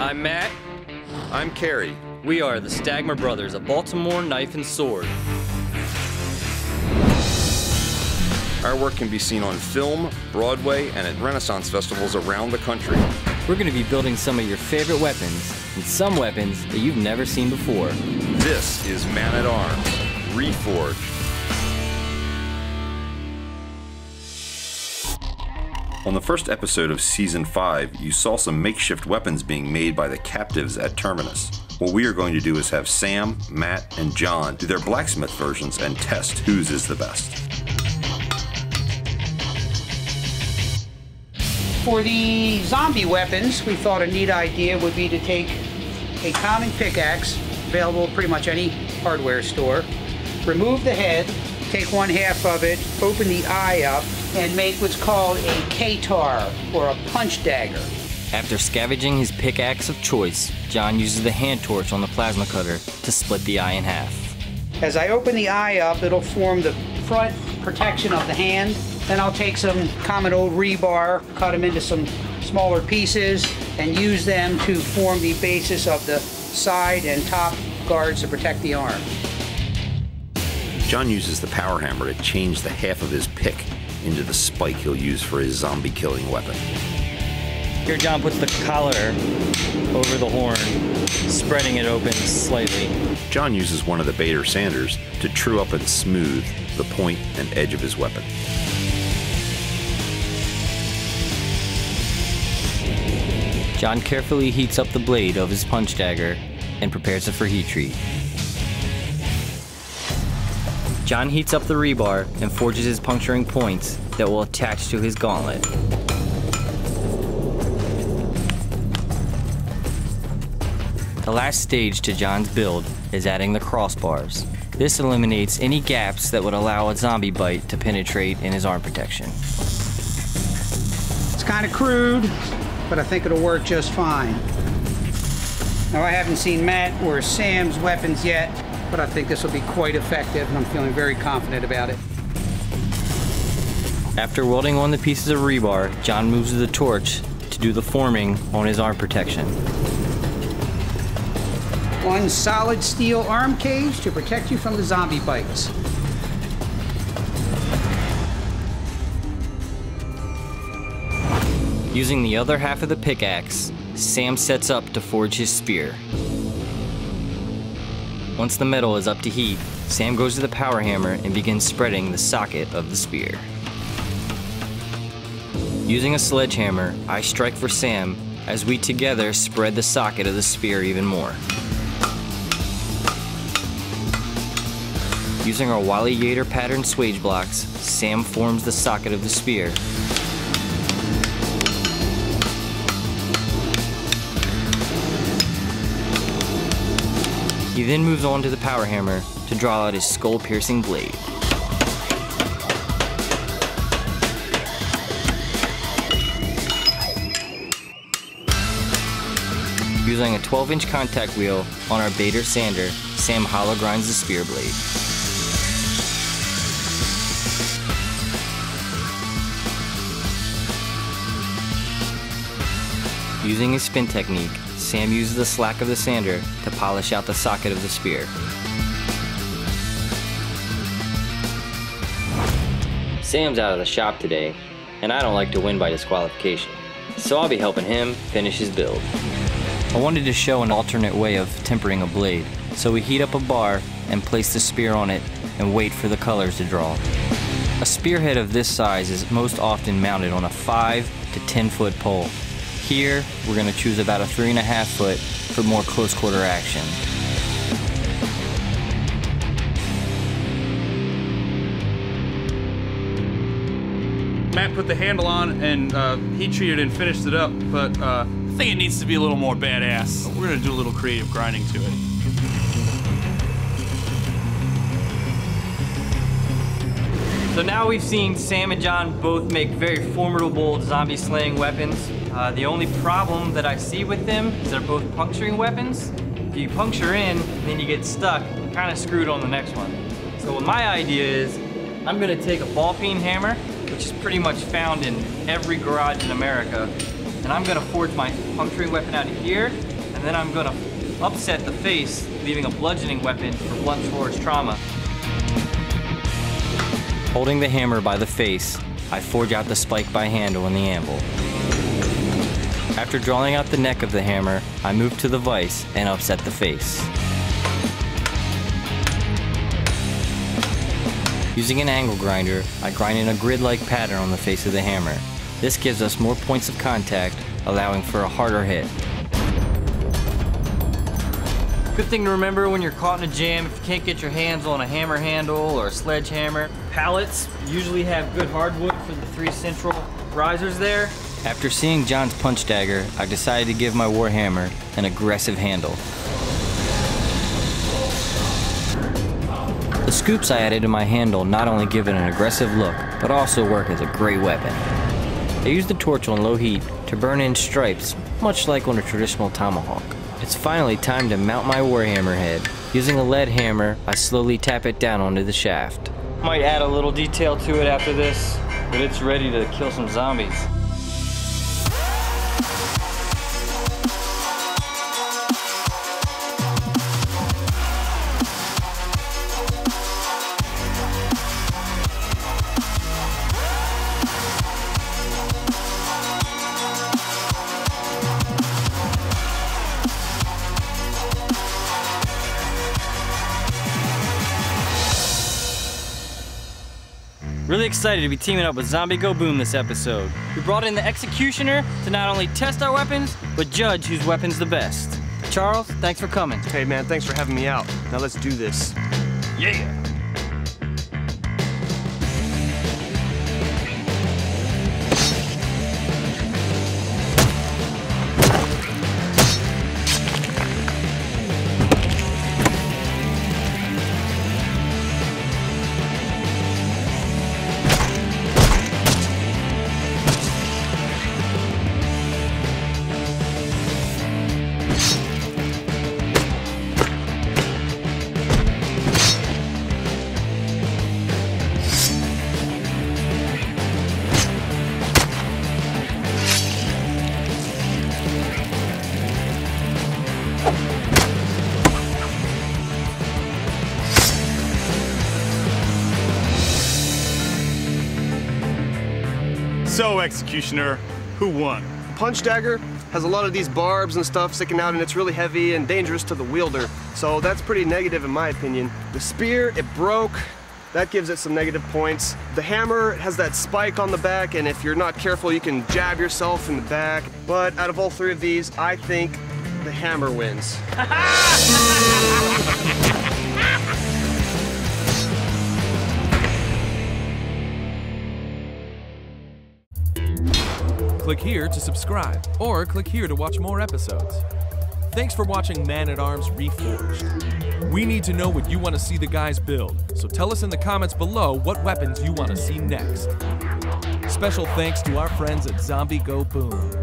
I'm Matt. I'm Kerry. We are the Stagmer brothers of Baltimore Knife and Sword. Our work can be seen on film, Broadway, and at Renaissance festivals around the country. We're going to be building some of your favorite weapons, and some weapons that you've never seen before. This is Man at Arms, REFORGED. On the first episode of Season 5, you saw some makeshift weapons being made by the captives at Terminus. What we are going to do is have Sam, Matt, and John do their blacksmith versions and test whose is the best. For the zombie weapons, we thought a neat idea would be to take a common pickaxe, available at pretty much any hardware store, remove the head, take one half of it, open the eye up, and make what's called a K-tar, or a punch dagger. After scavenging his pickaxe of choice, John uses the hand torch on the plasma cutter to split the eye in half. As I open the eye up, it'll form the front protection of the hand. Then I'll take some common old rebar, cut them into some smaller pieces, and use them to form the basis of the side and top guards to protect the arm. John uses the power hammer to change the half of his pick into the spike he'll use for his zombie killing weapon. Here John puts the collar over the horn, spreading it open slightly. John uses one of the Bader sanders to true up and smooth the point and edge of his weapon. John carefully heats up the blade of his punch dagger and prepares it for heat treat. John heats up the rebar and forges his puncturing points that will attach to his gauntlet. The last stage to John's build is adding the crossbars. This eliminates any gaps that would allow a zombie bite to penetrate in his arm protection. It's kind of crude, but I think it'll work just fine. Now, I haven't seen Matt or Sam's weapons yet, but I think this will be quite effective, and I'm feeling very confident about it. After welding on the pieces of rebar, John moves the torch to do the forming on his arm protection. One solid steel arm cage to protect you from the zombie bites. Using the other half of the pickaxe, Sam sets up to forge his spear. Once the metal is up to heat, Sam goes to the power hammer and begins spreading the socket of the spear. Using a sledgehammer, I strike for Sam as we together spread the socket of the spear even more. Using our Wally Yater pattern swage blocks, Sam forms the socket of the spear. He then moves on to the power hammer to draw out his skull-piercing blade. Using a 12-inch contact wheel on our Bader sander, Sam hollow grinds the spear blade. Using his spin technique, Sam uses the slack of the sander to polish out the socket of the spear. Sam's out of the shop today, and I don't like to win by disqualification, so I'll be helping him finish his build. I wanted to show an alternate way of tempering a blade, so we heat up a bar and place the spear on it and wait for the colors to draw. A spearhead of this size is most often mounted on a 5 to 10 foot pole. Here, we're going to choose about a 3.5 foot for more close quarter action. Matt put the handle on and heat treated and finished it up, but I think it needs to be a little more badass. We're going to do a little creative grinding to it. So now we've seen Sam and John both make very formidable zombie slaying weapons. The only problem that I see with them is they're both puncturing weapons. If you puncture in, then you get stuck, you're kind of screwed on the next one. So what my idea is, I'm gonna take a ball peen hammer, which is pretty much found in every garage in America, and I'm gonna forge my puncturing weapon out of here, and then I'm gonna upset the face, leaving a bludgeoning weapon for blunt force trauma. Holding the hammer by the face, I forge out the spike by hand on the anvil. After drawing out the neck of the hammer, I move to the vise and upset the face. Using an angle grinder, I grind in a grid-like pattern on the face of the hammer. This gives us more points of contact, allowing for a harder hit. Good thing to remember when you're caught in a jam, if you can't get your hands on a hammer handle or a sledgehammer. Pallets usually have good hardwood for the 3 central risers there. After seeing John's punch dagger, I decided to give my warhammer an aggressive handle. The scoops I added to my handle not only give it an aggressive look, but also work as a great weapon. I use the torch on low heat to burn in stripes, much like on a traditional tomahawk. It's finally time to mount my warhammer head. Using a lead hammer, I slowly tap it down onto the shaft. Might add a little detail to it after this, but it's ready to kill some zombies. Really excited to be teaming up with Zombie Go Boom this episode. We brought in the Executioner to not only test our weapons, but judge whose weapon's the best. Charles, thanks for coming. Hey man, thanks for having me out. Now let's do this. Yeah! So, Executioner, who won? Punch dagger has a lot of these barbs and stuff sticking out, and it's really heavy and dangerous to the wielder. So that's pretty negative in my opinion. The spear, it broke. That gives it some negative points. The hammer has that spike on the back, and if you're not careful, you can jab yourself in the back. But out of all 3 of these, I think the hammer wins. Click here to subscribe, or click here to watch more episodes. Thanks for watching Man-at-Arms Reforged. We need to know what you want to see the guys build, so tell us in the comments below what weapons you want to see next. Special thanks to our friends at Zombie Go Boom.